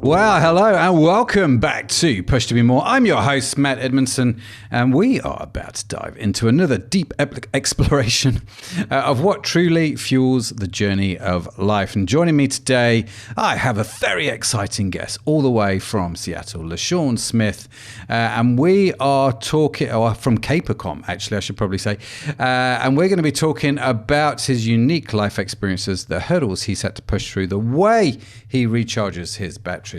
Well, hello and welcome back to Push to Be More. I'm your host, Matt Edmundson, and we are about to dive into another deep exploration of what truly fuels the journey of life. And joining me today, I have a very exciting guest all the way from Seattle, LaSean Smith, and we are talking, or from Capercom, actually, I should probably say, and we're going to be talking about his unique life experiences, the hurdles he's had to push through, the way he recharges his batteries,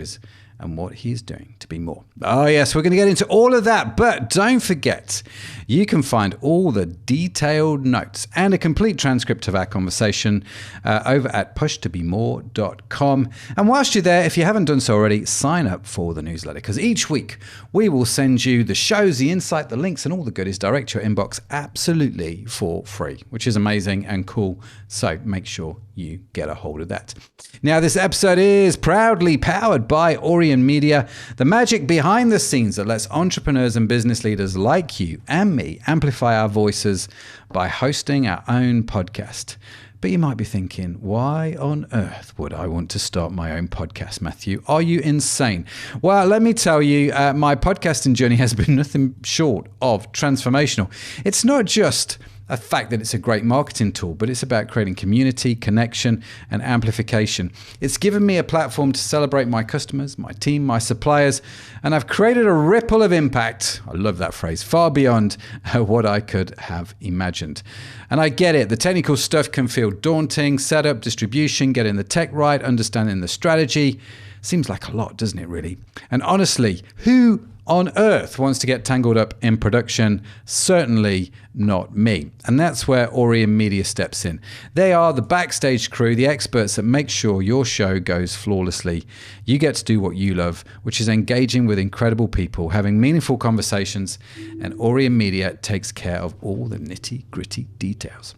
and what he's doing to be more. Oh yes, we're going to get into all of that, but don't forget, you can find all the detailed notes and a complete transcript of our conversation over at pushtobemore.com. And whilst you're there, if you haven't done so already, sign up for the newsletter, because each week we will send you the shows, the insight, the links, and all the goodies direct to your inbox absolutely for free, which is amazing and cool. So make sure you get a hold of that. Now, this episode is proudly powered by Orion Media, the magic behind the scenes that lets entrepreneurs and business leaders like you and me amplify our voices by hosting our own podcast. But you might be thinking, why on earth would I want to start my own podcast, Matthew? Are you insane? Well, let me tell you, my podcasting journey has been nothing short of transformational. It's not just a fact that it's a great marketing tool, but it's about creating community, connection, and amplification. It's given me a platform to celebrate my customers, my team, my suppliers, and I've created a ripple of impact, I love that phrase, far beyond what I could have imagined. And I get it, the technical stuff can feel daunting, setup, distribution, getting the tech right, understanding the strategy. Seems like a lot, doesn't it really? And honestly, who on earth wants to get tangled up in production? Certainly not me. And that's where Orion Media steps in. They are the backstage crew, the experts that make sure your show goes flawlessly. You get to do what you love, which is engaging with incredible people, having meaningful conversations, and Orion Media takes care of all the nitty-gritty details.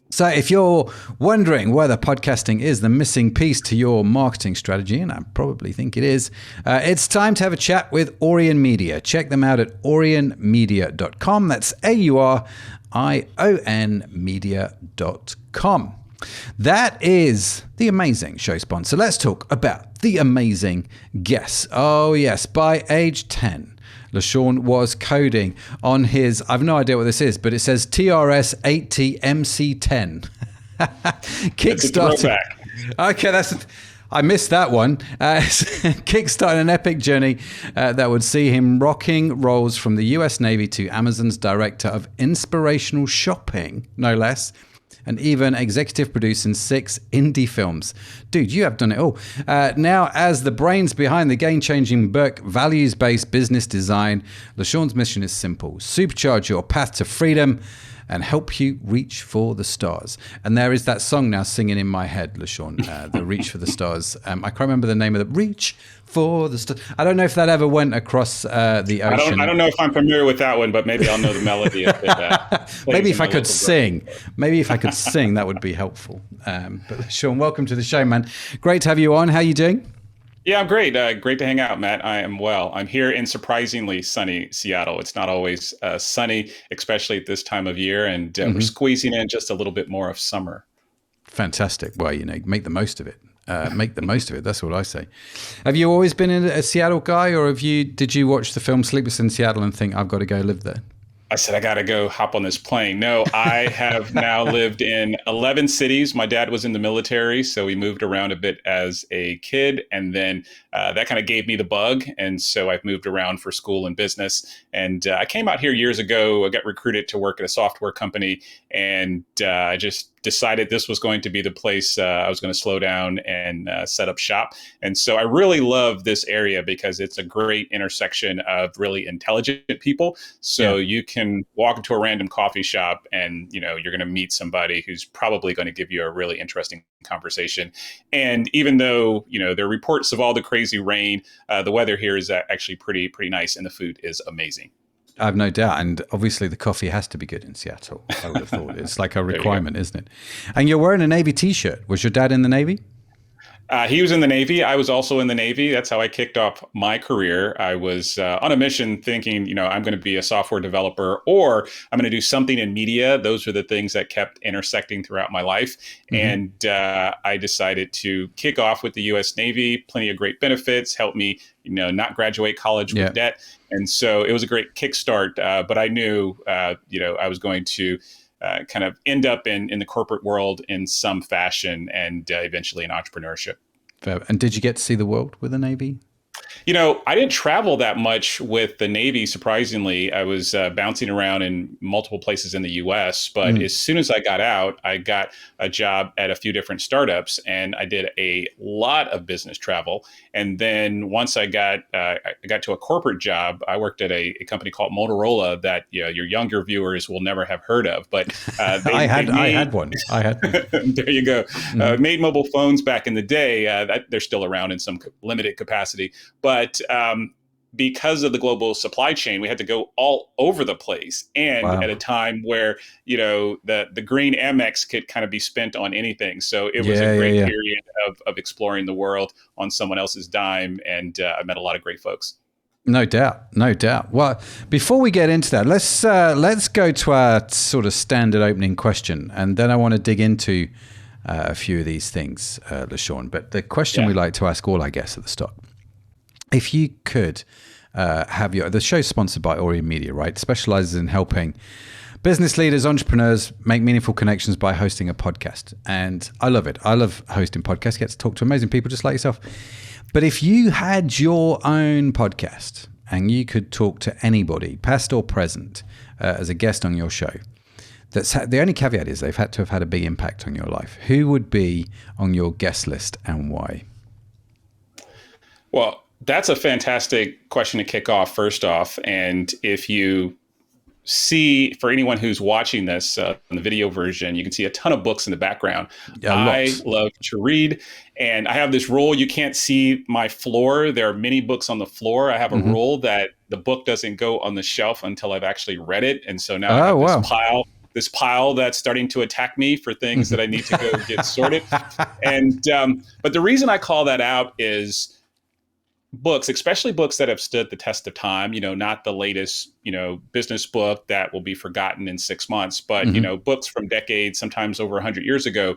So if you're wondering whether podcasting is the missing piece to your marketing strategy, and I probably think it is, it's time to have a chat with Orion Media. Check them out at orionmedia.com. That's AURION media.com. That is the amazing show sponsor. Let's talk about the amazing guests. Oh yes, by age 10. LaSean was coding on his, I've no idea what this is, but it says TRS-80MC10. Kickstarting. Okay, I missed that one. Kickstarting an epic journey that would see him rocking roles from the US Navy to Amazon's director of inspirational shopping, no less, and even executive producing 6 indie films. Dude, you have done it all. Now, as the brains behind the game-changing book, Values-Based Business Design, LaSean's mission is simple: supercharge your path to freedom and help you reach for the stars. And there is that song now singing in my head, LaSean, the Reach for the Stars. I can't remember the name of the Reach for the Stars. I don't know if that ever went across the ocean. I don't know if I'm familiar with that one, but maybe I'll know the melody of it. Maybe if I could sing, that would be helpful. But LaSean, welcome to the show, man. Great to have you on. How are you doing? Yeah, I'm great. Great to hang out, Matt. I am well. I'm here in surprisingly sunny Seattle. It's not always sunny, especially at this time of year, and we're squeezing in just a little bit more of summer. Fantastic. Well, make the most of it. Make the most of it. That's what I say. Have you always been a Seattle guy, or did you watch the film Sleepless in Seattle and think, I've got to go live there? I said, I got to go hop on this plane. No, I have now lived in 11 cities. My dad was in the military, so we moved around a bit as a kid. And then that kind of gave me the bug. And so I've moved around for school and business. And I came out here years ago. I got recruited to work at a software company. And I just decided this was going to be the place I was going to slow down and set up shop. And so I really love this area because it's a great intersection of really intelligent people. So you can walk into a random coffee shop and, you're going to meet somebody who's probably going to give you a really interesting conversation. And even though, there are reports of all the crazy rain, the weather here is actually pretty nice, and the food is amazing. I have no doubt. And obviously the coffee has to be good in Seattle, I would have thought. It's like a requirement, isn't it? And you're wearing a Navy t-shirt. Was your dad in the Navy? He was in the Navy. I was also in the Navy. That's how I kicked off my career. I was on a mission thinking, I'm going to be a software developer or I'm going to do something in media. Those were the things that kept intersecting throughout my life. Mm-hmm. And I decided to kick off with the U.S. Navy. Plenty of great benefits, helped me, not graduate college with debt. And so it was a great kickstart. But I knew, I was going to kind of end up in the corporate world in some fashion and eventually in entrepreneurship. And did you get to see the world with the Navy? I didn't travel that much with the Navy, surprisingly. I was bouncing around in multiple places in the US, but as soon as I got out, I got a job at a few different startups and I did a lot of business travel. And then once I got to a corporate job, I worked at a company called Motorola that your younger viewers will never have heard of. But I had one. There you go. Made mobile phones back in the day. They're still around in some limited capacity. But because of the global supply chain, we had to go all over the place. And at a time where, the green Amex could kind of be spent on anything. So it was a great period of exploring the world on someone else's dime. And I met a lot of great folks. No doubt. Well, before we get into that, let's go to our sort of standard opening question. And then I want to dig into a few of these things, LaSean. But the question we like to ask all our guests at the start. If you could have the show's sponsored by Ori Media, right? Specializes in helping business leaders, entrepreneurs make meaningful connections by hosting a podcast. And I love it. I love hosting podcasts, get to talk to amazing people just like yourself. But if you had your own podcast and you could talk to anybody, past or present, as a guest on your show, the only caveat is they've had to have had a big impact on your life. Who would be on your guest list and why? Well, that's a fantastic question to kick off, first off. And if you see, for anyone who's watching this in the video version, you can see a ton of books in the background. I love to read. And I have this rule. You can't see my floor. There are many books on the floor. I have a rule that the book doesn't go on the shelf until I've actually read it. And so now I have this pile that's starting to attack me for things that I need to go get sorted. And but the reason I call that out is books, especially books that have stood the test of time, not the latest, business book that will be forgotten in 6 months, but, books from decades, sometimes over 100 years ago.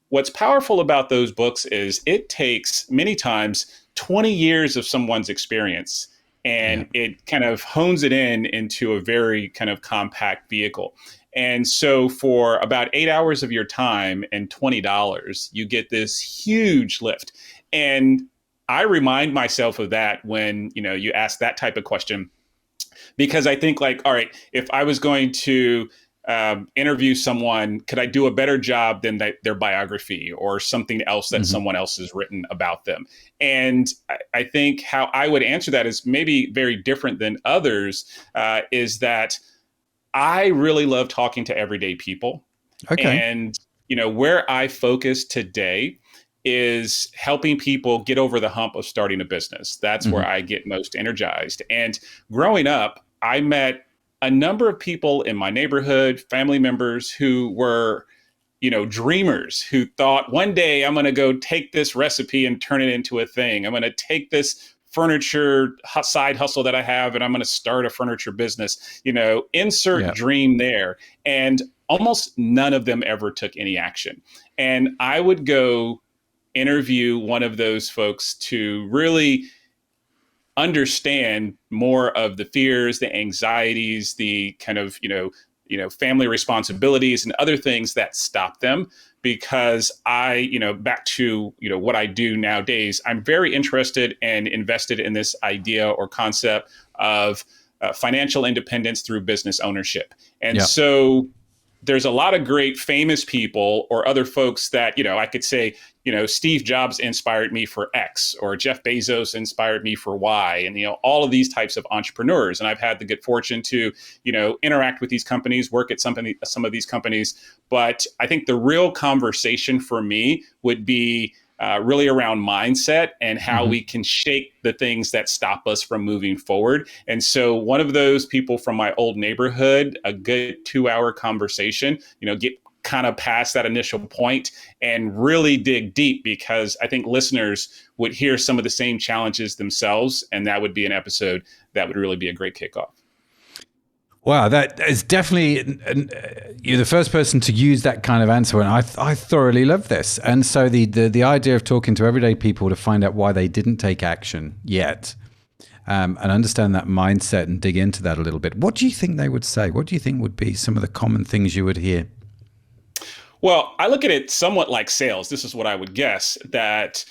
What's powerful about those books is it takes many times 20 years of someone's experience and it kind of hones it into a very kind of compact vehicle. And so for about 8 hours of your time and $20, you get this huge lift. And I remind myself of that when, you ask that type of question, because I think all right, if I was going to interview someone, could I do a better job than their biography or something else that someone else has written about them? And I think how I would answer that is maybe very different than others, is that I really love talking to everyday people. Okay. And, where I focus today is helping people get over the hump of starting a business. That's where I get most energized. And growing up, I met a number of people in my neighborhood, family members who were, dreamers, who thought one day I'm going to go take this recipe and turn it into a thing. I'm going to take this furniture side hustle that I have and I'm going to start a furniture business, insert dream there. And almost none of them ever took any action. And I would go interview one of those folks to really understand more of the fears, the anxieties, the kind of, family responsibilities and other things that stop them. Because I, back to, what I do nowadays, I'm very interested and invested in this idea or concept of financial independence through business ownership. And so there's a lot of great famous people or other folks that, I could say, Steve Jobs inspired me for X or Jeff Bezos inspired me for Y and, all of these types of entrepreneurs. And I've had the good fortune to, interact with these companies, work at some of these companies. But I think the real conversation for me would be really around mindset and how we can shake the things that stop us from moving forward. And so one of those people from my old neighborhood, a good 2-hour conversation, kind of past that initial point and really dig deep, because I think listeners would hear some of the same challenges themselves. And that would be an episode that would really be a great kickoff. Wow, that is definitely, you're the first person to use that kind of answer, and I thoroughly love this. And so the idea of talking to everyday people to find out why they didn't take action yet, and understand that mindset and dig into that a little bit. What do you think they would say? What do you think would be some of the common things you would hear? Well, I look at it somewhat like sales. This is what I would guess, that,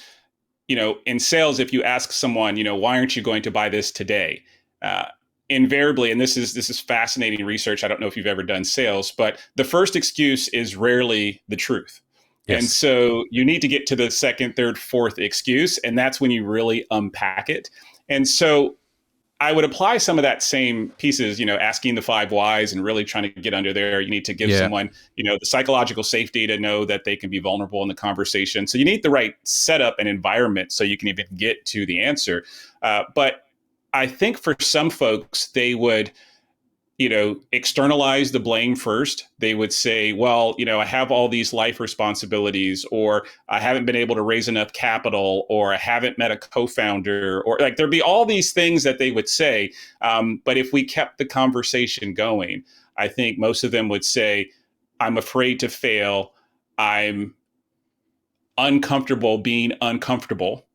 in sales, if you ask someone, why aren't you going to buy this today? Invariably, and this is fascinating research. I don't know if you've ever done sales, but the first excuse is rarely the truth. Yes. And so you need to get to the second, third, fourth excuse, and that's when you really unpack it. And so I would apply some of that same pieces, asking the 5 whys and really trying to get under there. You need to give someone, the psychological safety to know that they can be vulnerable in the conversation. So you need the right setup and environment so you can even get to the answer. But I think for some folks, they would, externalize the blame first. They would say, well, I have all these life responsibilities, or I haven't been able to raise enough capital, or I haven't met a co-founder, or like there'd be all these things that they would say. But if we kept the conversation going, I think most of them would say, I'm afraid to fail. I'm uncomfortable being uncomfortable.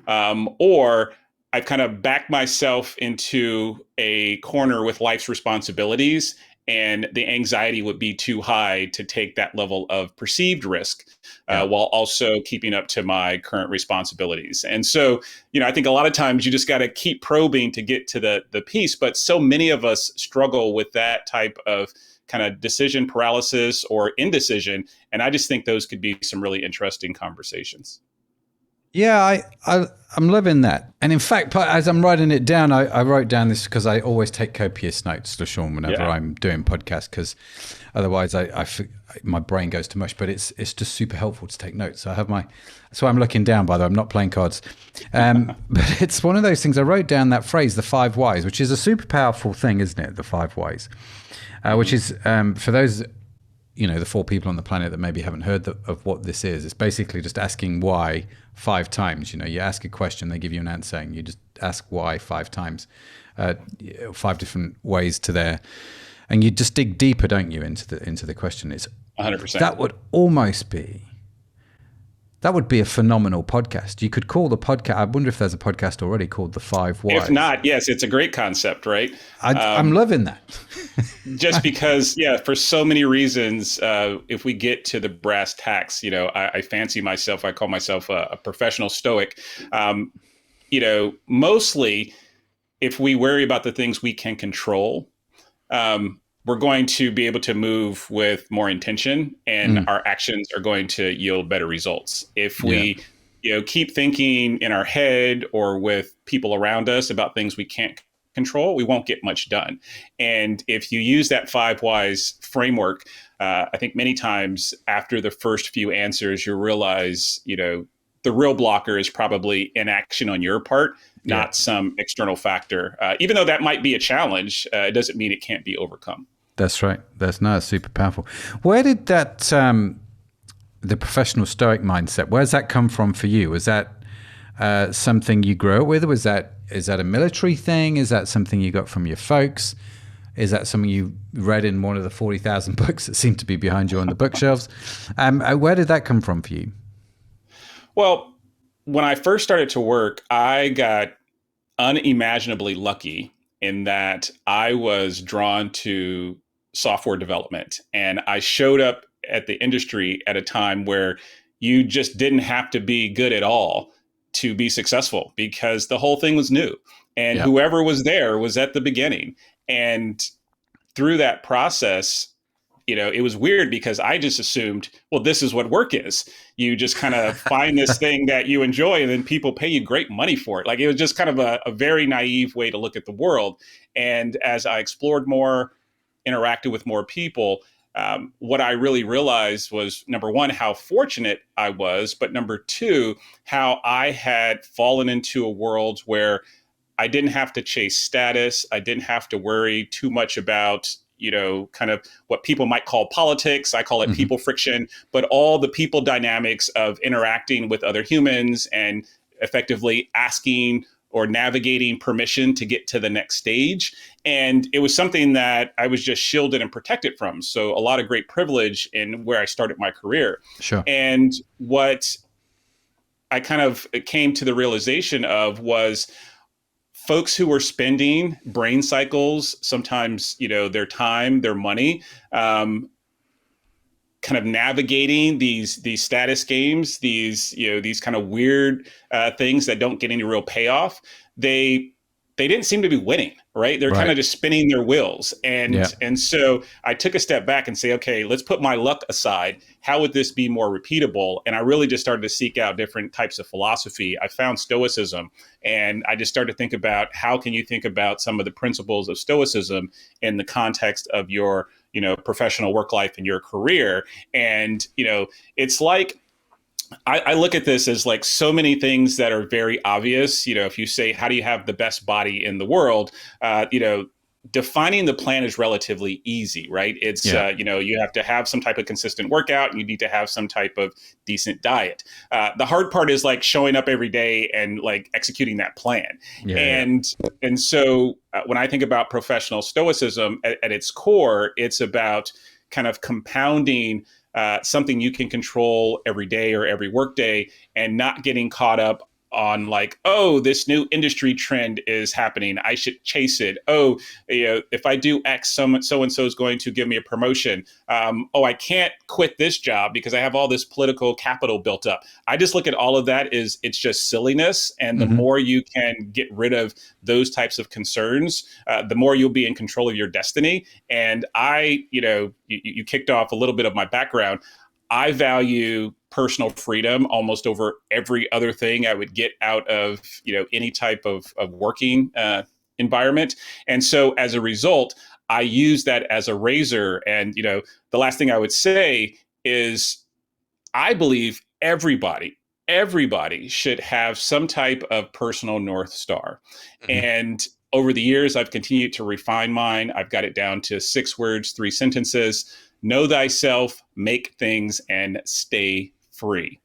Or I've kind of backed myself into a corner with life's responsibilities, and the anxiety would be too high to take that level of perceived risk while also keeping up to my current responsibilities. And so, I think a lot of times you just got to keep probing to get to the piece. But so many of us struggle with that type of kind of decision paralysis or indecision. And I just think those could be some really interesting conversations. Yeah, I'm loving that. And in fact, as I'm writing it down, I wrote down this because I always take copious notes, LaSean, whenever I'm doing podcasts, because otherwise my brain goes to mush. But it's just super helpful to take notes. So that's why I'm looking down, by the way. I'm not playing cards. But it's one of those things. I wrote down that phrase, the 5 whys, which is a super powerful thing, isn't it? The 5 whys, which is for those, the 4 people on the planet that maybe haven't heard of what this is. It's basically just asking why 5 times. You ask a question, they give you an answer, and you just ask why 5 times, 5 different ways to there, and you just dig deeper, don't you, into the question. It's 100%. That would be a phenomenal podcast. You could call the podcast. I wonder if there's a podcast already called The 5 Whys. If not, yes, it's a great concept, right? I'm loving that. Just because, for so many reasons, if we get to the brass tacks, I fancy myself, I call myself a professional stoic. Mostly if we worry about the things we can control, we're going to be able to move with more intention, and our actions are going to yield better results. If we, keep thinking in our head or with people around us about things we can't control, we won't get much done. And if you use that 5 whys framework, I think many times after the first few answers, you realize, the real blocker is probably inaction on your part, not some external factor. Even though that might be a challenge, it doesn't mean it can't be overcome. That's right. That's super powerful. Where did that, the professional stoic mindset, where's that come from for you? Was that something you grew up with? Is that a military thing? Is that something you got from your folks? Is that something you read in one of the 40,000 books that seem to be behind you on the bookshelves? Where did that come from for you? Well, when I first started to work, I got unimaginably lucky in that I was drawn to software development, and I showed up at the industry at a time where you just didn't have to be good at all to be successful, because the whole thing was new, and whoever was there was at the beginning. And through that process, it was weird because I just assumed, well, this is what work is. You just kind of find this thing that you enjoy, and then people pay you great money for it. Like, it was just kind of a very naive way to look at the world. And as I explored more, interacted with more people, what I really realized was, number one, how fortunate I was, but number two, how I had fallen into a world where I didn't have to chase status. I didn't have to worry too much about, kind of what people might call politics. I call it people friction, but all the people dynamics of interacting with other humans and effectively asking or navigating permission to get to the next stage. And it was something that I was just shielded and protected from. So a lot of great privilege in where I started my career. Sure. And what I kind of came to the realization of was folks who were spending brain cycles, sometimes, their time, their money, kind of navigating these status games, these kind of weird things that don't get any real payoff. They didn't seem to be winning, right? They're kind of just spinning their wheels. And so I took a step back and say, okay, let's put my luck aside. How would this be more repeatable? And I really just started to seek out different types of philosophy. I found Stoicism, and I just started to think about how can you think about some of the principles of Stoicism in the context of your professional work life and your career. And, it's like, I look at this as like so many things that are very obvious. If you say, how do you have the best body in the world? Defining the plan is relatively easy, right? It's, you have to have some type of consistent workout, and you need to have some type of decent diet. The hard part is like showing up every day and like executing that plan. And so when I think about professional stoicism at its core, it's about kind of compounding something you can control every day or every workday, and not getting caught up on like, oh, this new industry trend is happening, I should chase it. Oh, if I do X, so and so is going to give me a promotion. Oh, I can't quit this job because I have all this political capital built up. I just look at all of that as it's just silliness. And the more you can get rid of those types of concerns, the more you'll be in control of your destiny. And you kicked off a little bit of my background. I value personal freedom almost over every other thing I would get out of, any type of working environment. And so as a result, I use that as a razor. And, the last thing I would say is I believe everybody should have some type of personal North Star. And over the years, I've continued to refine mine. I've got it down to 6 words, 3 sentences. Know thyself, make things, and stay free.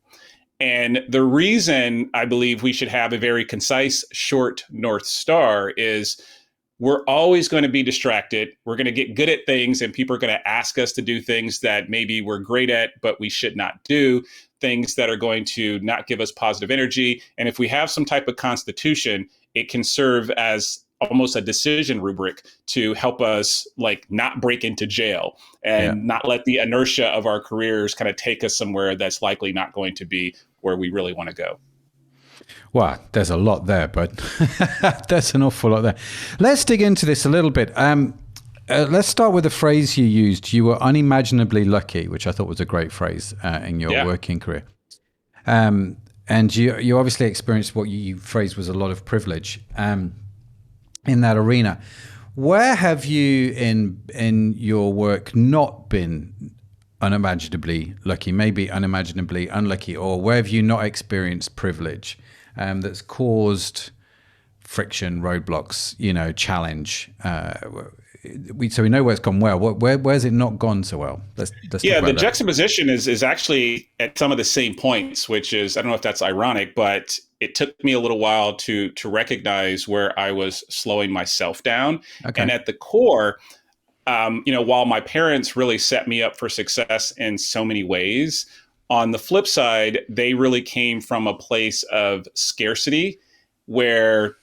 And the reason I believe we should have a very concise, short North Star is we're always going to be distracted. We're going to get good at things, and people are going to ask us to do things that maybe we're great at, but we should not do, things that are going to not give us positive energy. And if we have some type of constitution, it can serve as almost a decision rubric to help us like not break into jail and not let the inertia of our careers kind of take us somewhere that's likely not going to be where we really want to go. Well, there's a lot there, but there's an awful lot there. Let's dig into this a little bit. Let's start with the phrase you used. You were unimaginably lucky, which I thought was a great phrase in your working career. And you obviously experienced what you phrased was a lot of privilege in that arena. Where have you in your work not been unimaginably lucky, maybe unimaginably unlucky, or where have you not experienced privilege that's caused friction, roadblocks, challenge? So we know where it's gone well. Where's it not gone so well? Let's the juxtaposition is actually at some of the same points, which is, I don't know if that's ironic, but it took me a little while to recognize where I was slowing myself down. Okay. And at the core, while my parents really set me up for success in so many ways, on the flip side, they really came from a place of scarcity where,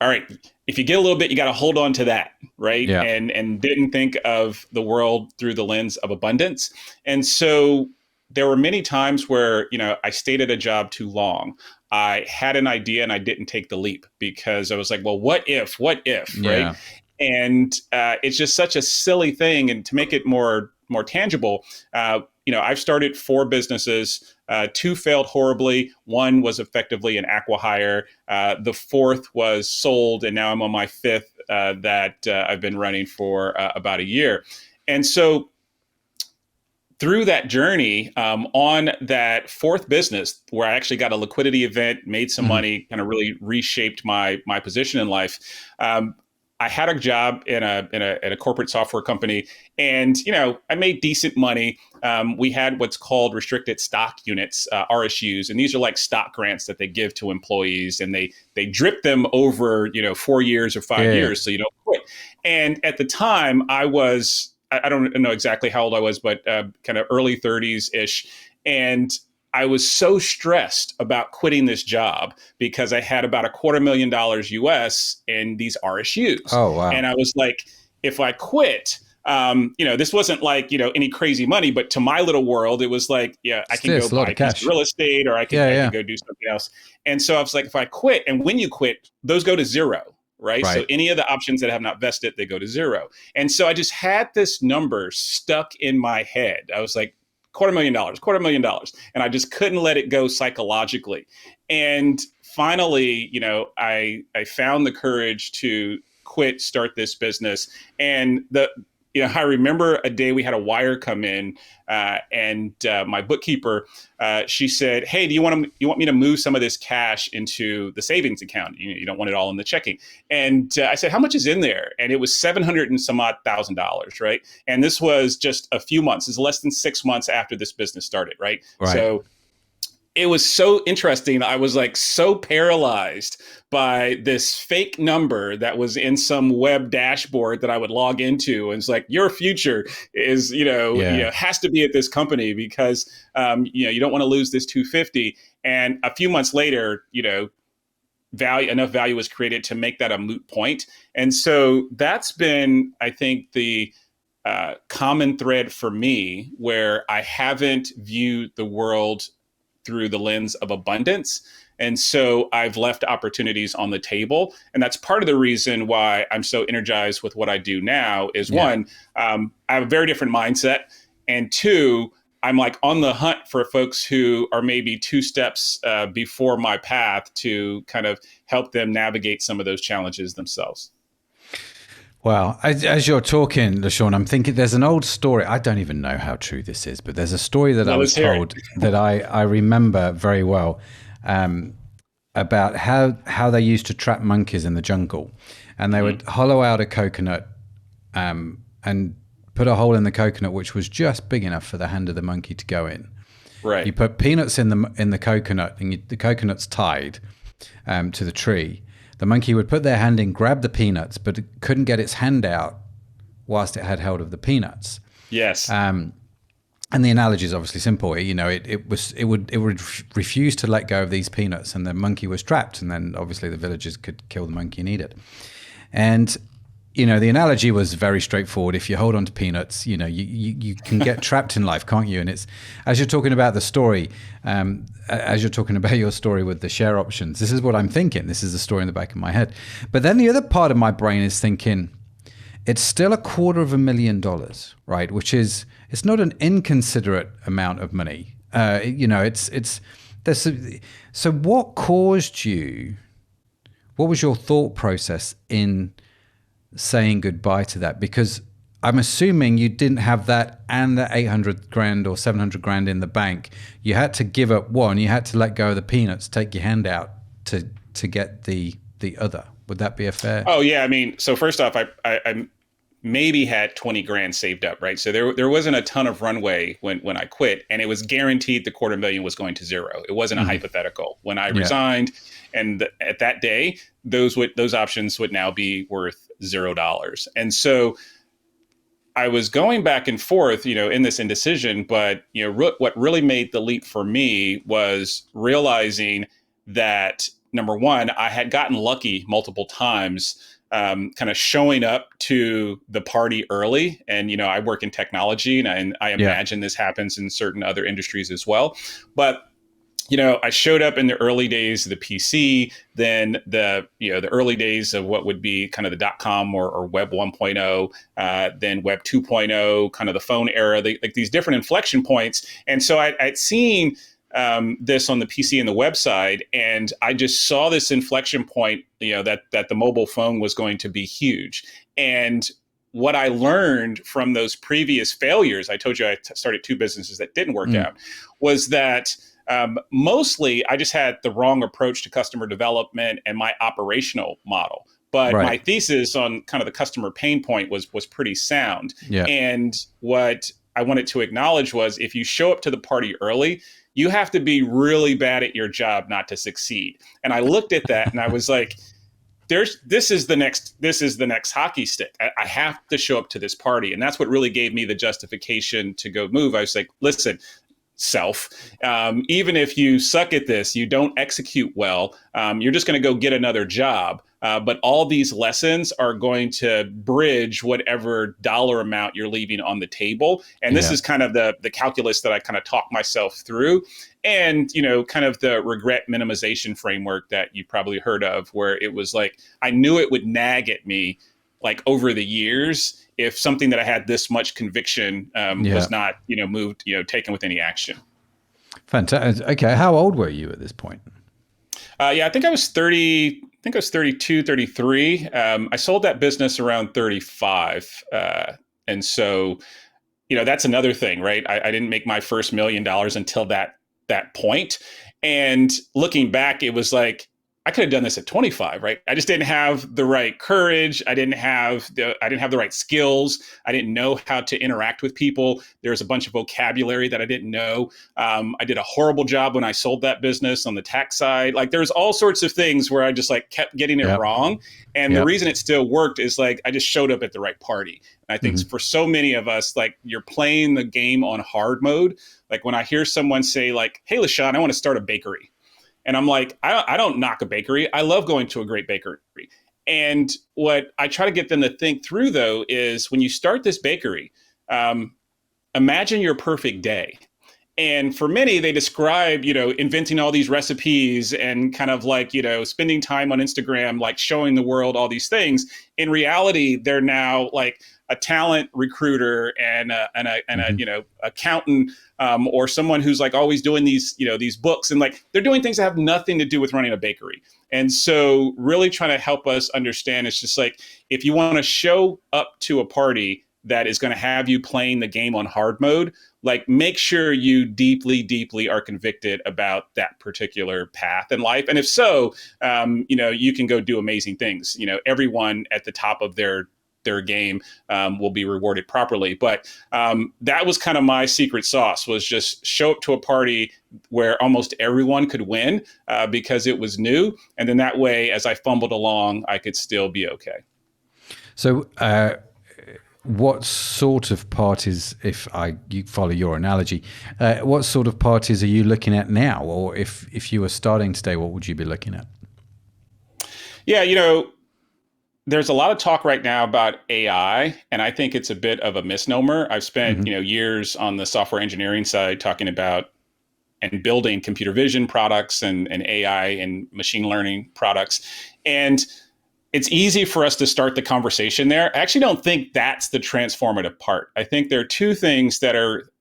all right, if you get a little bit, you got to hold on to that, right? Yeah. And didn't think of the world through the lens of abundance. And so there were many times where, I stayed at a job too long. I had an idea and I didn't take the leap because I was like, well, what if, right? And it's just such a silly thing. And to make it more tangible, I've started 4 businesses. 2 failed horribly. 1 was effectively an acqui-hire. The 4th was sold, and now I'm on my 5th that I've been running for about a year. And so through that journey, on that 4th business, where I actually got a liquidity event, made some money, kind of really reshaped my position in life, I had a job in a corporate software company, and I made decent money. We had what's called restricted stock units, RSUs, and these are like stock grants that they give to employees, and they drip them over 4 years or 5 years, so you don't quit. And at the time, I don't know exactly how old I was, but kind of early 30s ish, and I was so stressed about quitting this job because I had about $250,000 US in these RSUs. Oh, wow. And I was like, if I quit, this wasn't like, any crazy money, but to my little world, it was like, I can go buy a piece of real estate, or I can go do something else. And so I was like, if I quit, and when you quit, those go to zero. Right. So any of the options that have not vested, they go to zero. And so I just had this number stuck in my head. I was like, $250,000. And I just couldn't let it go psychologically. And finally, I found the courage to quit, start this business. And I remember a day we had a wire come in, and my bookkeeper, she said, "Hey, you want me to move some of this cash into the savings account? You don't want it all in the checking." And I said, "How much is in there?" And it was $700 and some odd thousand, right? And this was just a few months. It's less than 6 months after this business started, right? So it was so interesting. I was like so paralyzed by this fake number that was in some web dashboard that I would log into. And it's like, your future is, has to be at this company because, you don't want to lose this 250. And a few months later, enough value was created to make that a moot point. And so that's been, I think, the common thread for me, where I haven't viewed the world through the lens of abundance. And so I've left opportunities on the table. And that's part of the reason why I'm so energized with what I do now is one, I have a very different mindset. And two, I'm like on the hunt for folks who are maybe 2 steps before my path to kind of help them navigate some of those challenges themselves. Wow. As you're talking, LaSean, I'm thinking there's an old story. I don't even know how true this is, but there's a story that I was told that I remember very well about how they used to trap monkeys in the jungle. And they would hollow out a coconut and put a hole in the coconut, which was just big enough for the hand of the monkey to go in. Right. You put peanuts in the coconut, and the coconut's tied to the tree. The monkey would put their hand in, grab the peanuts, but it couldn't get its hand out whilst it had hold of the peanuts. Yes. And the analogy is obviously simple. It would refuse to let go of these peanuts, and the monkey was trapped. And then obviously the villagers could kill the monkey and eat it. And the analogy was very straightforward. If you hold on to peanuts, you can get trapped in life, can't you? And it's, as you're talking about the story, as you're talking about your story with the share options, this is what I'm thinking. This is the story in the back of my head. But then the other part of my brain is thinking, it's still $250,000, right? Which is, it's not an inconsiderate amount of money. So what caused you, what was your thought process in saying goodbye to that? Because I'm assuming you didn't have that and the 800 grand or 700 grand in the bank. You had to give up one. You had to let go of the peanuts, take your hand out to get the other. Would that be a fair? Oh yeah. I mean, so first off, I maybe had 20 grand saved up, right? So there wasn't a ton of runway when I quit, and it was guaranteed the $250,000 was going to zero. It wasn't a hypothetical. When I resigned, and at that day, those options would now be worth $0. And so I was going back and forth, in this indecision, but what really made the leap for me was realizing that, number one, I had gotten lucky multiple times, kind of showing up to the party early. And, I work in technology, and I imagine this happens in certain other industries as well. But, I showed up in the early days of the PC, then the early days of what would be kind of the .com or Web 1.0, then Web 2.0, kind of the phone era, like these different inflection points. And so I'd seen this on the PC and the website, and I just saw this inflection point, that the mobile phone was going to be huge. And what I learned from those previous failures, I told you I started 2 businesses that didn't work out, was that mostly I just had the wrong approach to customer development and my operational model. but Right. my thesis on kind of the customer pain point was pretty sound. Yeah. And what I wanted to acknowledge was, if you show up to the party early, you have to be really bad at your job not to succeed. And I looked at that and I was like, this is the next hockey stick. I have to show up to this party. And that's what really gave me the justification to go move. I was like, listen, self, even if you suck at this, you don't execute well, you're just going to go get another job. But all these lessons are going to bridge whatever dollar amount you're leaving on the table. And this is kind of the calculus that I kind of talk myself through. And, kind of the regret minimization framework that you probably heard of, where it was like, I knew it would nag at me like over the years if something that I had this much conviction was not, moved, taken with any action. Fantastic. Okay. How old were you at this point? I think I was 30. I think I was 32, 33. I sold that business around 35. And so, that's another thing, right? I didn't make my first $1 million until that point. And looking back, it was like, I could have done this at 25, right? I just didn't have the right courage. I didn't have the right skills. I didn't know how to interact with people. There's a bunch of vocabulary that I didn't know. I did a horrible job when I sold that business on the tax side. Like, there's all sorts of things where I just kept getting it wrong. And the reason it still worked is I just showed up at the right party. And I think for so many of us, you're playing the game on hard mode. Like, when I hear someone say hey, LaSean, I want to start a bakery. And I'm like, I don't knock a bakery. I love going to a great bakery. And what I try to get them to think through, though, is when you start this bakery, imagine your perfect day. And for many, they describe, inventing all these recipes and kind of spending time on Instagram, showing the world all these things. In reality, they're now a talent recruiter and a accountant, or someone who's always doing these books, and they're doing things that have nothing to do with running a bakery. And so really trying to help us understand, it's just if you want to show up to a party that is going to have you playing the game on hard mode, make sure you deeply, deeply are convicted about that particular path in life. And if so, you can go do amazing things. Everyone at the top of their game will be rewarded properly. But that was kind of my secret sauce, was just show up to a party where almost everyone could win because it was new. And then that way, as I fumbled along, I could still be okay. So what sort of parties, if you follow your analogy, what sort of parties are you looking at now? Or if you were starting today, what would you be looking at? Yeah, there's a lot of talk right now about AI, and I think it's a bit of a misnomer. I've spent, years on the software engineering side talking about and building computer vision products and AI and machine learning products. And it's easy for us to start the conversation there. I actually don't think that's the transformative part. I think there are two things that are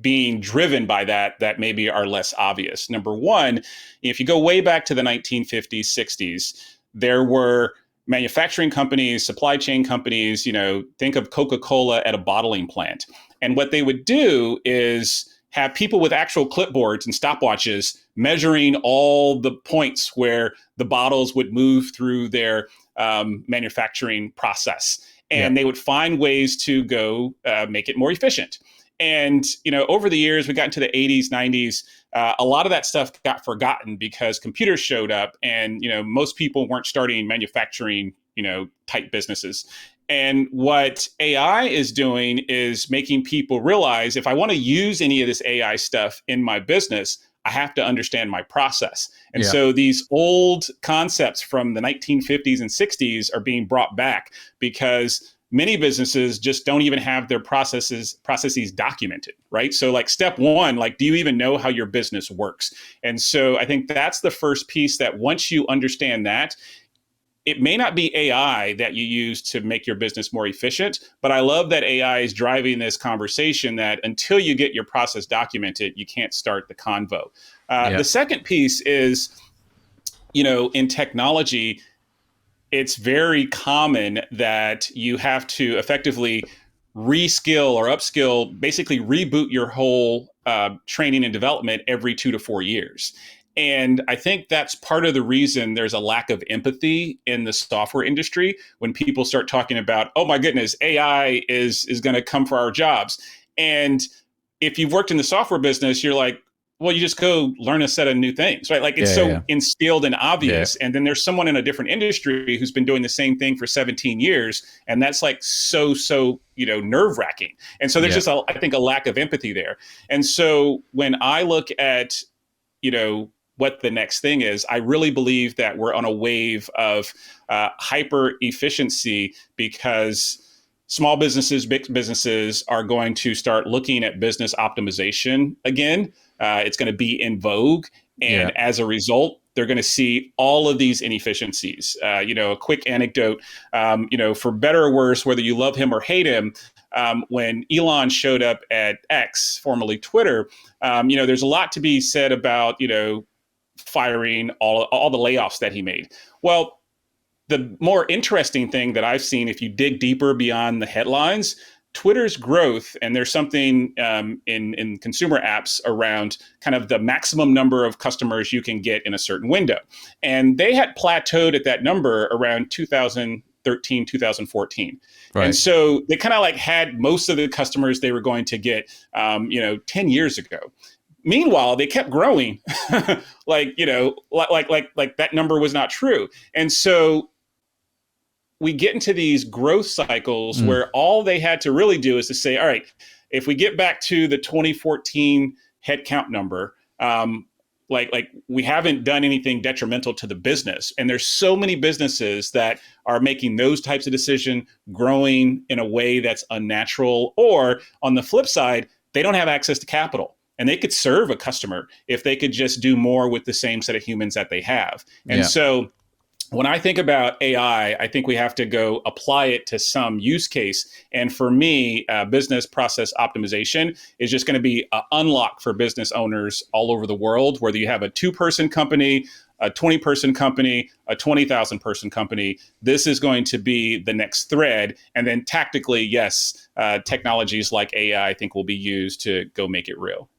being driven by that maybe are less obvious. Number one, if you go way back to the 1950s, 60s, there were manufacturing companies, supply chain companies, think of Coca-Cola at a bottling plant. And what they would do is have people with actual clipboards and stopwatches measuring all the points where the bottles would move through their manufacturing process. And they would find ways to go make it more efficient. And, over the years, we got into the 80s, 90s, a lot of that stuff got forgotten because computers showed up and, most people weren't starting manufacturing, type businesses. And what AI is doing is making people realize, if I want to use any of this AI stuff in my business, I have to understand my process. And so these old concepts from the 1950s and 60s are being brought back because many businesses just don't even have their processes documented, right? So step one, do you even know how your business works? And so I think that's the first piece, that once you understand that, it may not be AI that you use to make your business more efficient, but I love that AI is driving this conversation that until you get your process documented, you can't start the convo. The second piece is, in technology, it's very common that you have to effectively reskill or upskill, basically reboot your whole training and development every 2 to 4 years. And I think that's part of the reason there's a lack of empathy in the software industry when people start talking about, oh my goodness, AI is going to come for our jobs. And if you've worked in the software business, you're like, well, you just go learn a set of new things, right? Like it's so instilled and obvious. And then there's someone in a different industry who's been doing the same thing for 17 years. And that's like so, nerve wracking. And so there's just, I think, a lack of empathy there. And so when I look at, what the next thing is, I really believe that we're on a wave of hyper efficiency because small businesses, big businesses are going to start looking at business optimization again. It's going to be in vogue. And as a result, they're going to see all of these inefficiencies. A quick anecdote, for better or worse, whether you love him or hate him, when Elon showed up at X, formerly Twitter, there's a lot to be said about, firing all the layoffs that he made. Well, the more interesting thing that I've seen, if you dig deeper beyond the headlines, Twitter's growth, and there's something in consumer apps around kind of the maximum number of customers you can get in a certain window. And they had plateaued at that number around 2013, 2014. Right. And so they kind of like had most of the customers they were going to get, 10 years ago. Meanwhile, they kept growing, like that number was not true. And so we get into these growth cycles where all they had to really do is to say, all right, if we get back to the 2014 headcount number, we haven't done anything detrimental to the business. And there's so many businesses that are making those types of decisions, growing in a way that's unnatural, or on the flip side, they don't have access to capital. And they could serve a customer if they could just do more with the same set of humans that they have. And so when I think about AI, I think we have to go apply it to some use case. And for me, business process optimization is just going to be an unlock for business owners all over the world, whether you have a 2-person company, a 20-person company, a 20,000-person company. This is going to be the next thread. And then tactically, yes, technologies like AI, I think, will be used to go make it real.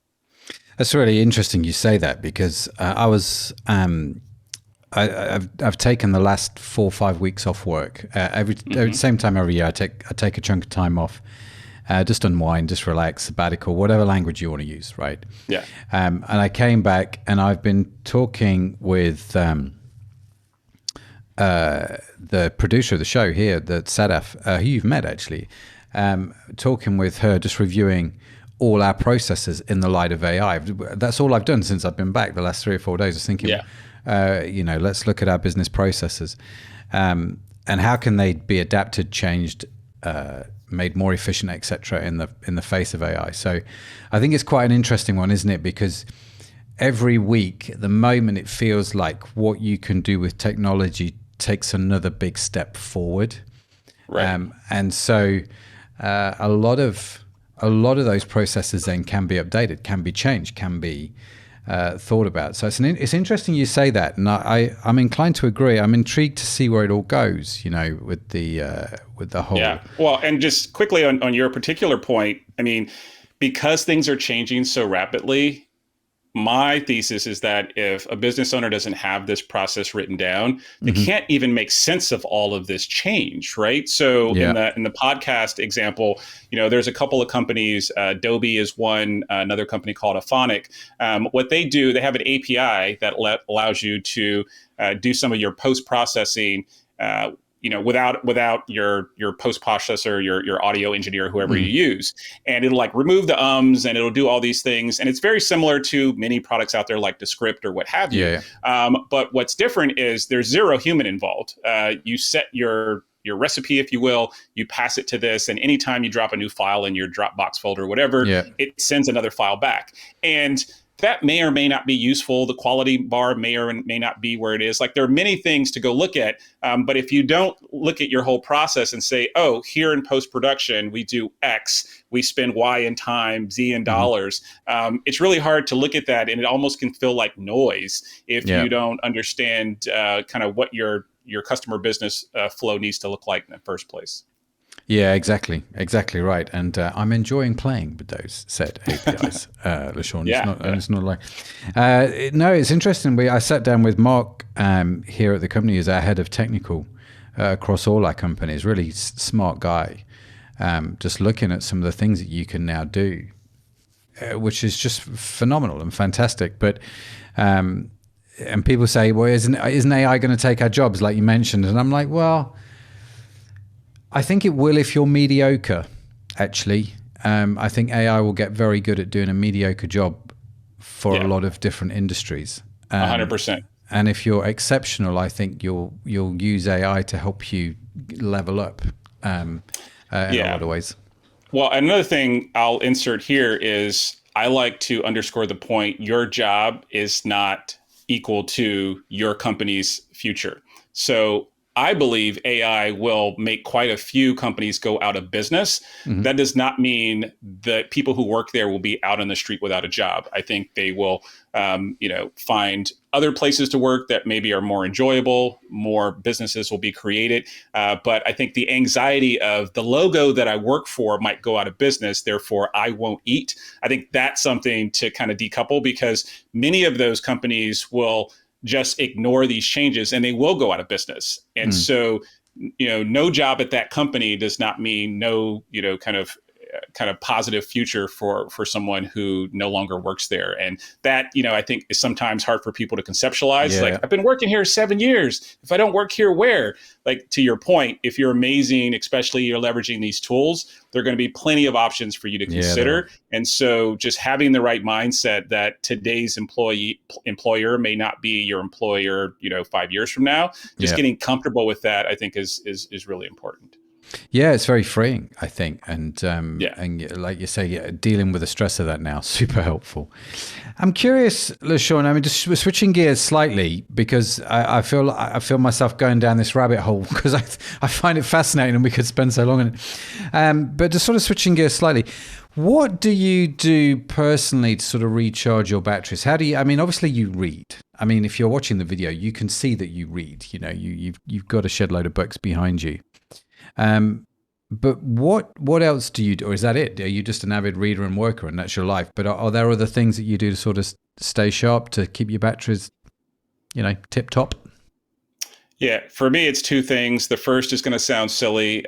That's really interesting you say that, because I've taken the last 4 or 5 weeks off work. Same time every year, I take a chunk of time off, just unwind, just relax, sabbatical, whatever language you want to use, right? Yeah. And I came back, and I've been talking with the producer of the show here, the Sadaf, who you've met actually, talking with her, just reviewing all our processes in the light of AI. That's all I've done since I've been back the last 3 or 4 days. I was thinking, let's look at our business processes, and how can they be adapted, changed, made more efficient, etc. in the face of AI. So I think it's quite an interesting one, isn't it? Because every week, at the moment, it feels like what you can do with technology takes another big step forward. Right. And so a lot of those processes then can be updated, can be changed, can be thought about. So it's interesting you say that, and I'm inclined to agree. I'm intrigued to see where it all goes, with the whole. Yeah. Well, and just quickly on your particular point, I mean, because things are changing so rapidly, my thesis is that if a business owner doesn't have this process written down, they can't even make sense of all of this change, right? So in the podcast example, there's a couple of companies. Adobe is one, another company called Aphonic. What they do, they have an API that allows you to do some of your post-processing without your post-processor, your audio engineer, whoever you use. And it'll like remove the ums, and it'll do all these things. And it's very similar to many products out there like Descript or what have you. But what's different is there's zero human involved. You set your recipe, if you will, you pass it to this, and anytime you drop a new file in your Dropbox folder or whatever, it sends another file back. And that may or may not be useful. The quality bar may or may not be where it is. Like, there are many things to go look at. But if you don't look at your whole process and say, oh, here in post-production, we do X, we spend Y in time, Z in dollars, it's really hard to look at that. And it almost can feel like noise if you don't understand kind of what your customer business flow needs to look like in the first place. Yeah, exactly right. And I'm enjoying playing with those said APIs, LaSean. Yeah. It's not like, no, it's interesting. I sat down with Mark here at the company as our head of technical across all our companies. Really smart guy. Just looking at some of the things that you can now do, which is just phenomenal and fantastic. But and people say, well, isn't AI going to take our jobs, like you mentioned? And I'm like, well, I think it will if you're mediocre, actually. I think AI will get very good at doing a mediocre job for a lot of different industries. 100%. And if you're exceptional, I think you'll use AI to help you level up in a lot of ways. Well, another thing I'll insert here is I like to underscore the point, your job is not equal to your company's future. So I believe AI will make quite a few companies go out of business. Mm-hmm. That does not mean that people who work there will be out on the street without a job. I think they will, find other places to work that maybe are more enjoyable. More businesses will be created. But I think the anxiety of the logo that I work for might go out of business, therefore I won't eat. I think that's something to kind of decouple, because many of those companies will just ignore these changes and they will go out of business. And so, no job at that company does not mean no, kind of positive future for someone who no longer works there. And that, I think is sometimes hard for people to conceptualize. Yeah. Like, I've been working here 7 years. If I don't work here, where? Like, to your point, if you're amazing, especially you're leveraging these tools, there are going to be plenty of options for you to consider. And so just having the right mindset that today's employer may not be your employer, 5 years from now, just getting comfortable with that, I think is really important. Yeah, it's very freeing, I think. And like you say, dealing with the stress of that now, super helpful. I'm curious, LaSean, I mean, just switching gears slightly, because I feel myself going down this rabbit hole, because I find it fascinating and we could spend so long on it. But just sort of switching gears slightly, what do you do personally to sort of recharge your batteries? How do you, I mean, obviously you read. I mean, if you're watching the video, you can see that you read, you've got a shed load of books behind you. But what else do you do? Or is that it? Are you just an avid reader and worker and that's your life? But are there other things that you do to sort of stay sharp, to keep your batteries, tip top? Yeah, for me, it's two things. The first is going to sound silly.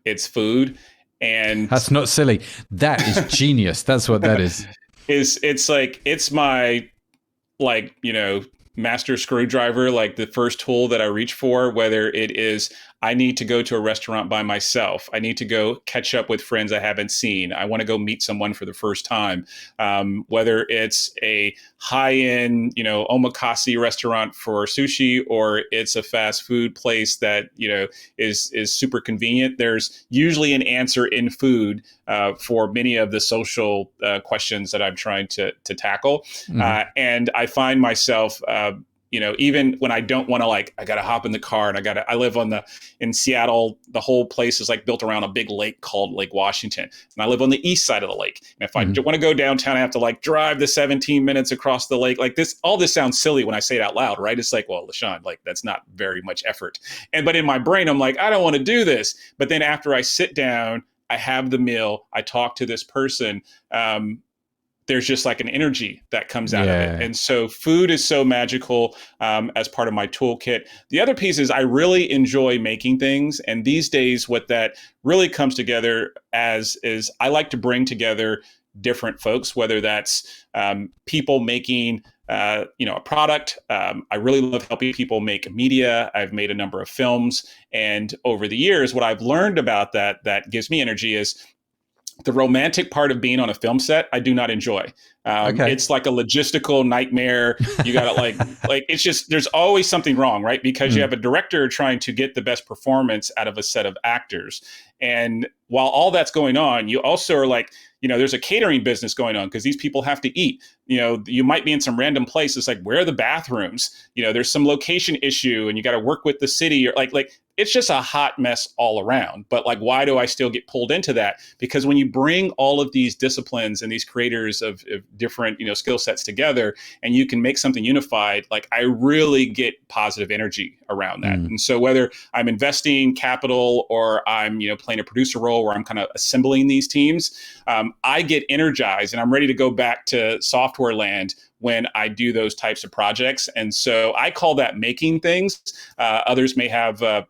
It's food. And that's not silly. That is genius. That's what that is. It's my, master screwdriver, like the first tool that I reach for, whether it is I need to go to a restaurant by myself, I need to go catch up with friends I haven't seen, I want to go meet someone for the first time, whether it's a high-end, omakase restaurant for sushi, or it's a fast food place that, is super convenient. There's usually an answer in food for many of the social questions that I'm trying to tackle. Mm-hmm. And I find myself, even when I don't want to, I got to hop in the car and I live in Seattle, the whole place is built around a big lake called Lake Washington. And I live on the east side of the lake. And if I want to go downtown, I have to drive the 17 minutes across the lake. All this sounds silly when I say it out loud, right? It's well, LaSean, that's not very much effort. But in my brain, I'm I don't want to do this. But then after I sit down, I have the meal, I talk to this person, there's just an energy that comes out of it. And so food is so magical as part of my toolkit. The other piece is I really enjoy making things. And these days, what that really comes together as is I like to bring together different folks, whether that's people making a product. I really love helping people make media. I've made a number of films. And over the years, what I've learned about that gives me energy is the romantic part of being on a film set, I do not enjoy. It's like a logistical nightmare. You got to it's just, there's always something wrong, right? Because you have a director trying to get the best performance out of a set of actors. And while all that's going on, you also are there's a catering business going on because these people have to eat. You might be in some random place. It's where are the bathrooms? There's some location issue and you got to work with the city. Or it's just a hot mess all around. But like, why do I still get pulled into that? Because when you bring all of these disciplines and these creators of different, skill sets together, and you can make something unified, like I really get positive energy around that. And so whether I'm investing capital or I'm, playing a producer role where I'm kind of assembling these teams, I get energized and I'm ready to go back to software land when I do those types of projects. And so I call that making things. Others may have, a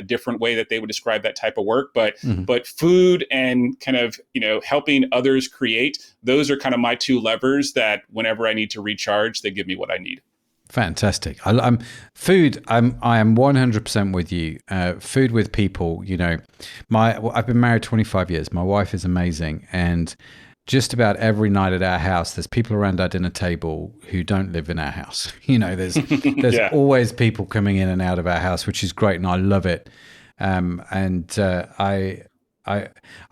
different way that they would describe that type of work, but food and kind of, helping others create, those are kind of my two levers that whenever I need to recharge, they give me what I need. Fantastic. I am 100% with you. Food with people, I've been married 25 years. My wife is amazing. And just about every night at our house, there's people around our dinner table who don't live in our house. There's Yeah. always people coming in and out of our house, which is great. And I love it. I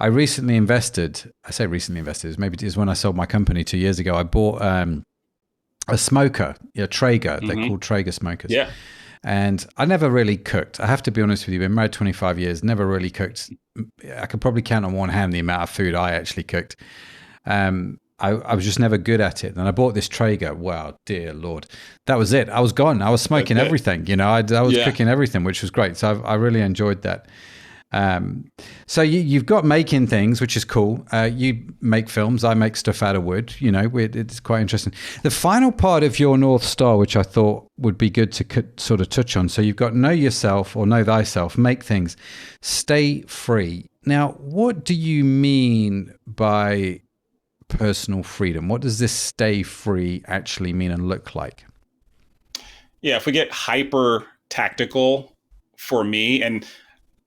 recently invested, I say recently invested, maybe it was when I sold my company 2 years ago. I bought, a smoker, Traeger. They're called Traeger smokers. Yeah. And I never really cooked. I have to be honest with you. Been married 25 years, never really cooked. I could probably count on one hand the amount of food I actually cooked. I was just never good at it. And I bought this Traeger. Wow, dear Lord. That was it. I was gone. I was smoking everything. I was cooking everything, which was great. So I really enjoyed that. So you've got making things, which is cool. You make films. I make stuff out of wood. It's quite interesting. The final part of your North Star, which I thought would be good to sort of touch on. So you've got know yourself or know thyself, make things, stay free. Now, what do you mean by personal freedom? What does this stay free actually mean and look like? Yeah, if we get hyper tactical for me, and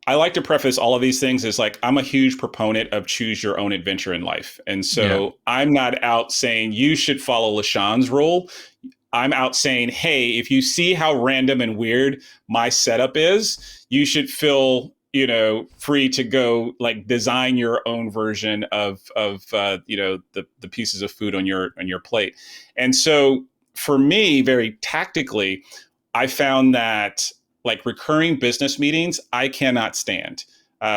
I like to preface all of these things as like, I'm a huge proponent of choose your own adventure in life. And so I'm not out saying you should follow LaSean's rule. I'm out saying, hey, if you see how random and weird my setup is, you should feel free to go like design your own version of the pieces of food on your plate. And so for me, very tactically, I found that like recurring business meetings, I cannot stand.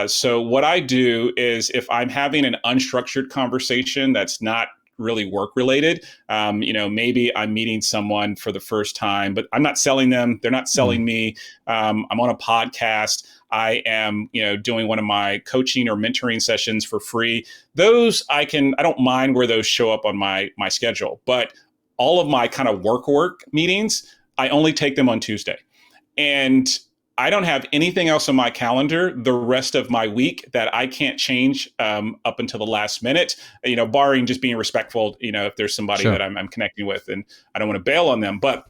So what I do is if I'm having an unstructured conversation that's not really work related, maybe I'm meeting someone for the first time, but I'm not selling them. They're not selling me. I'm on a podcast. I am, doing one of my coaching or mentoring sessions for free. Those I don't mind where those show up on my schedule, but all of my kind of work meetings, I only take them on Tuesday. And I don't have anything else on my calendar the rest of my week that I can't change up until the last minute, barring just being respectful, if there's somebody that I'm connecting with and I don't want to bail on them. But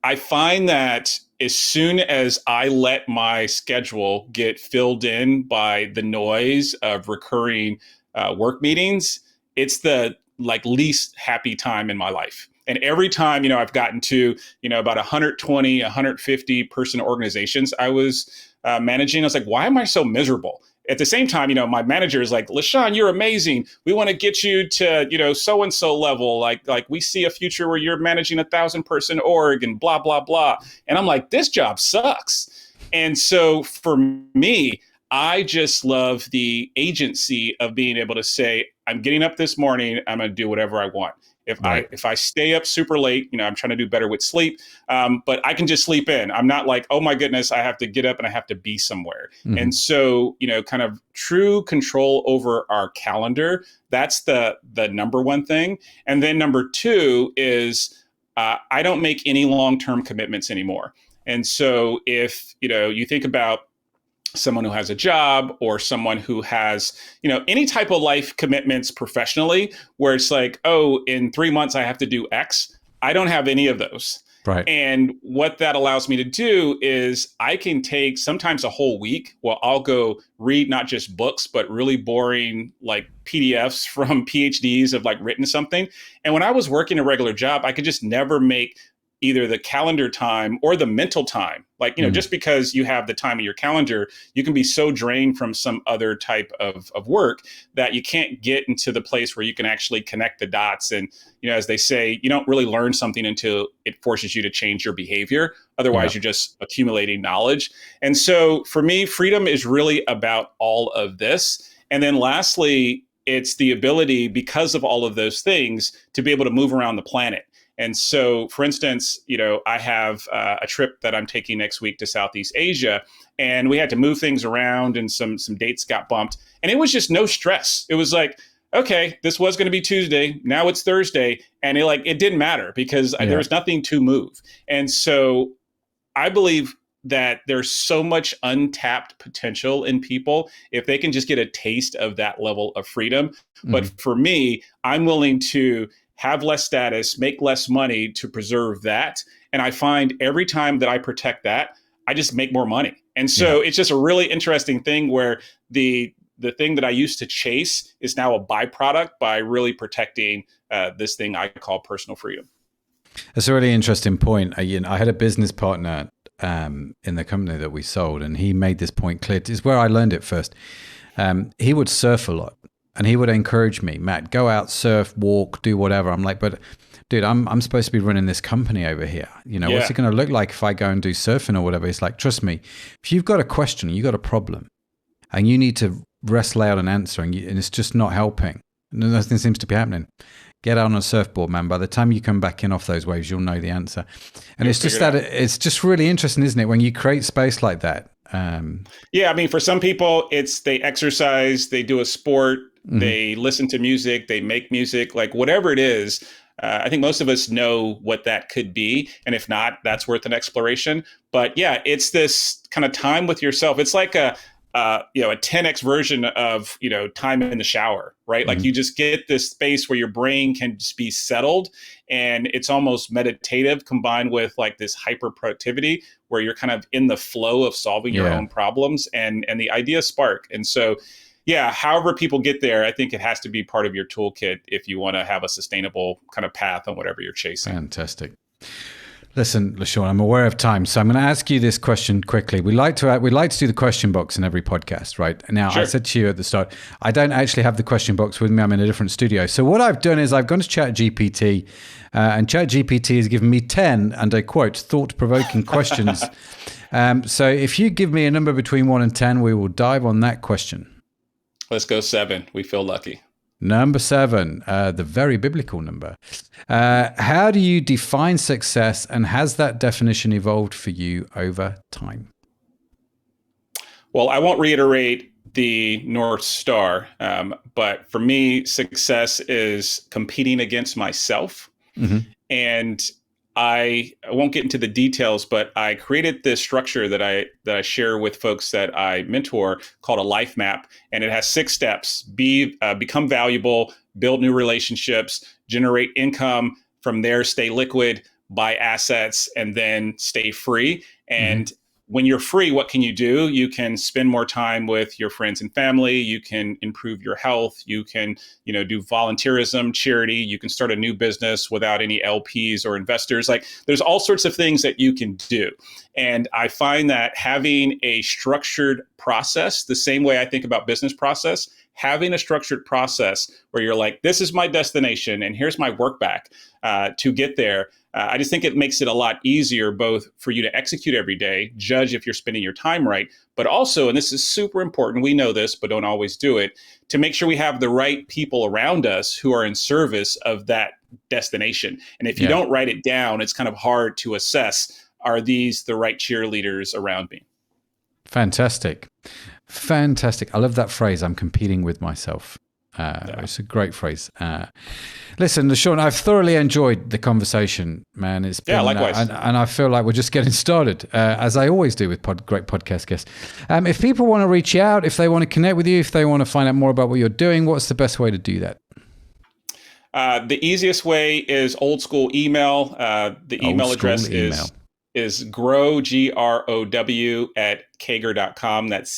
I find that as soon as I let my schedule get filled in by the noise of recurring work meetings, it's the least happy time in my life. And every time, I've gotten to, about 120, 150 person organizations I was managing, I was like, why am I so miserable? At the same time, my manager is like, LaSean, you're amazing. We want to get you to, so-and-so level. Like we see a future where you're managing 1,000 person org and blah, blah, blah. And I'm like, this job sucks. And so for me, I just love the agency of being able to say, I'm getting up this morning, I'm going to do whatever I want. If I stay up super late, I'm trying to do better with sleep, but I can just sleep in. I'm not like, oh my goodness, I have to get up and I have to be somewhere. And so, kind of true control over our calendar. That's the number one thing. And then number two is I don't make any long-term commitments anymore. And so if, you think about someone who has a job or someone who has, any type of life commitments professionally where it's like, oh, in 3 months I have to do X. I don't have any of those. Right. And what that allows me to do is I can take sometimes a whole week. Well, I'll go read not just books, but really boring like PDFs from PhDs of like written something. And when I was working a regular job, I could just never make either the calendar time or the mental time. Like, just because you have the time in your calendar, you can be so drained from some other type of work that you can't get into the place where you can actually connect the dots. And, as they say, you don't really learn something until it forces you to change your behavior. Otherwise, you're just accumulating knowledge. And so for me, freedom is really about all of this. And then lastly, it's the ability, because of all of those things, to be able to move around the planet. And so, for instance, I have a trip that I'm taking next week to Southeast Asia, and we had to move things around, and some dates got bumped, and it was just no stress. It was like, okay, this was going to be Tuesday, now it's Thursday, and it didn't matter because there was nothing to move. And so, I believe that there's so much untapped potential in people if they can just get a taste of that level of freedom. But for me, I'm willing to have less status, make less money to preserve that. And I find every time that I protect that, I just make more money. And so it's just a really interesting thing where the thing that I used to chase is now a byproduct by really protecting this thing I call personal freedom. That's a really interesting point. I had a business partner in the company that we sold, and he made this point clear. It's where I learned it first. He would surf a lot. And he would encourage me, Matt, go out, surf, walk, do whatever. I'm like, but dude, I'm supposed to be running this company over here. What's it going to look like if I go and do surfing or whatever? He's like, trust me, if you've got a question, you got a problem, and you need to wrestle out an answer, and it's just not helping. Nothing seems to be happening. Get out on a surfboard, man. By the time you come back in off those waves, you'll know the answer. And it's just that it's just really interesting, isn't it? When you create space like that. For some people, it's they exercise, they do a sport, they listen to music, they make music, like whatever it is. I think most of us know what that could be. And if not, that's worth an exploration. But yeah, it's this kind of time with yourself. It's like a 10x version of, time in the shower, right? Like you just get this space where your brain can just be settled, and it's almost meditative combined with like this hyper productivity where you're kind of in the flow of solving your own problems and the ideas spark. And so, however people get there, I think it has to be part of your toolkit if you want to have a sustainable kind of path on whatever you're chasing. Fantastic. Listen, LaSean, I'm aware of time, so I'm going to ask you this question quickly. We like to do the question box in every podcast, right? Now, sure. I said to you at the start, I don't actually have the question box with me. I'm in a different studio. So what I've done is I've gone to ChatGPT, and ChatGPT has given me 10, and I quote, thought-provoking questions. So if you give me a number between 1 and 10, we will dive on that question. Let's go 7. We feel lucky. Number 7, the very biblical number. How do you define success, and has that definition evolved for you over time? Well, I won't reiterate the North Star, but for me, success is competing against myself. And I won't get into the details, but I created this structure that I share with folks that I mentor called a life map, and it has 6 steps: become valuable, build new relationships, generate income, from there stay liquid, buy assets, and then stay free. And when you're free, what can you do? You can spend more time with your friends and family. You can improve your health. You can, do volunteerism, charity. You can start a new business without any LPs or investors. Like, there's all sorts of things that you can do. And I find that having a structured process, the same way I think about business process, having a structured process where you're like, this is my destination and here's my work back to get there. I just think it makes it a lot easier, both for you to execute every day, judge if you're spending your time right, but also, and this is super important, we know this, but don't always do it, to make sure we have the right people around us who are in service of that destination. And if you don't write it down, it's kind of hard to assess, are these the right cheerleaders around me? Fantastic. I love that phrase, I'm competing with myself. It's a great phrase. Listen, LaSean, I've thoroughly enjoyed the conversation, man. It's been, likewise. And I feel like we're just getting started, as I always do with great podcast guests. If people want to reach out, if they want to connect with you, if they want to find out more about what you're doing, what's the best way to do that? The easiest way is old school email. The email address is grow, GROW, at Kager.com. That's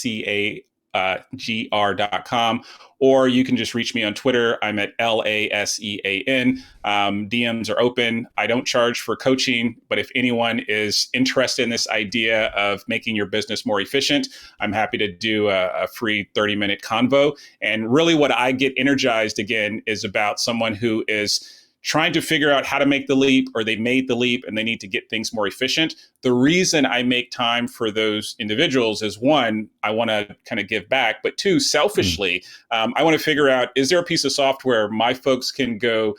gr.com, or you can just reach me on Twitter. I'm at LaSean. DMs are open. I don't charge for coaching, but if anyone is interested in this idea of making your business more efficient, I'm happy to do a free 30-minute convo. And really what I get energized again is about someone who is trying to figure out how to make the leap, or they made the leap and they need to get things more efficient. The reason I make time for those individuals is, one, I want to kind of give back, but two, selfishly, I want to figure out, is there a piece of software my folks can go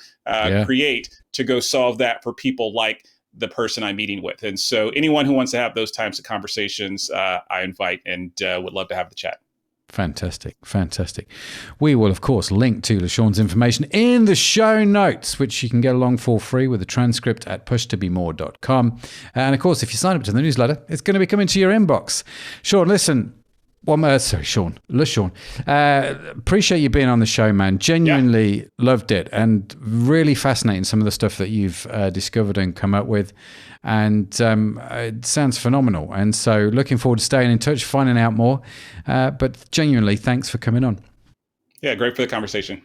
create to go solve that for people like the person I'm meeting with? And so anyone who wants to have those types of conversations, I invite, and would love to have the chat. Fantastic. We will, of course, link to LaSean's information in the show notes, which you can get along for free with a transcript at pushtobemore.com. And of course, if you sign up to the newsletter, it's going to be coming to your inbox. Sean, listen. LaSean. Appreciate you being on the show, man. Genuinely loved it, and really fascinating some of the stuff that you've discovered and come up with. And it sounds phenomenal. And so looking forward to staying in touch, finding out more. But genuinely, thanks for coming on. Yeah, great for the conversation.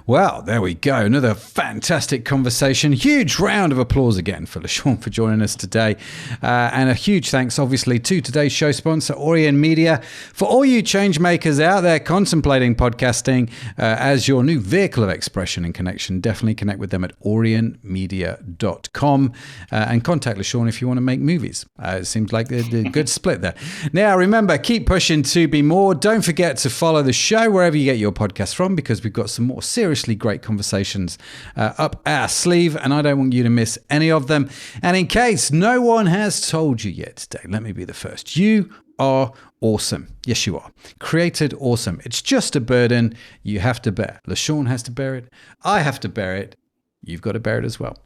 Well, there we go. Another fantastic conversation. Huge round of applause again for LaSean for joining us today. And a huge thanks, obviously, to today's show sponsor, Orient Media. For all you change makers out there contemplating podcasting as your new vehicle of expression and connection, definitely connect with them at orientmedia.com and contact LaSean if you want to make movies. It seems like a good split there. Now, remember, keep pushing to be more. Don't forget to follow the show wherever you get your podcast from, because we've got some more seriously great conversations up our sleeve, and I don't want you to miss any of them. And in case no one has told you yet today, let me be the first. You are awesome. Yes, you are. Created awesome. It's just a burden you have to bear. LaSean has to bear it. I have to bear it. You've got to bear it as well.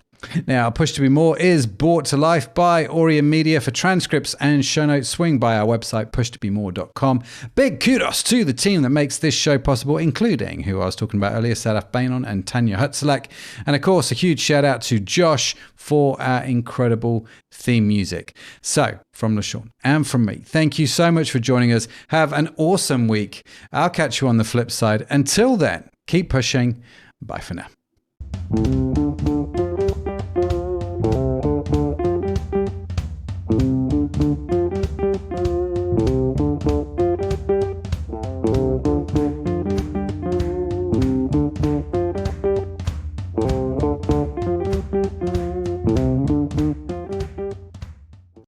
Now, Push to Be More is brought to life by Orient Media. For transcripts and show notes, swing by our website, pushtobemore.com. Big kudos to the team that makes this show possible, including who I was talking about earlier, Sadaf Bainon and Tanya Hutzalek. And of course, a huge shout out to Josh for our incredible theme music. So, from LaSean and from me, thank you so much for joining us. Have an awesome week. I'll catch you on the flip side. Until then, keep pushing. Bye for now.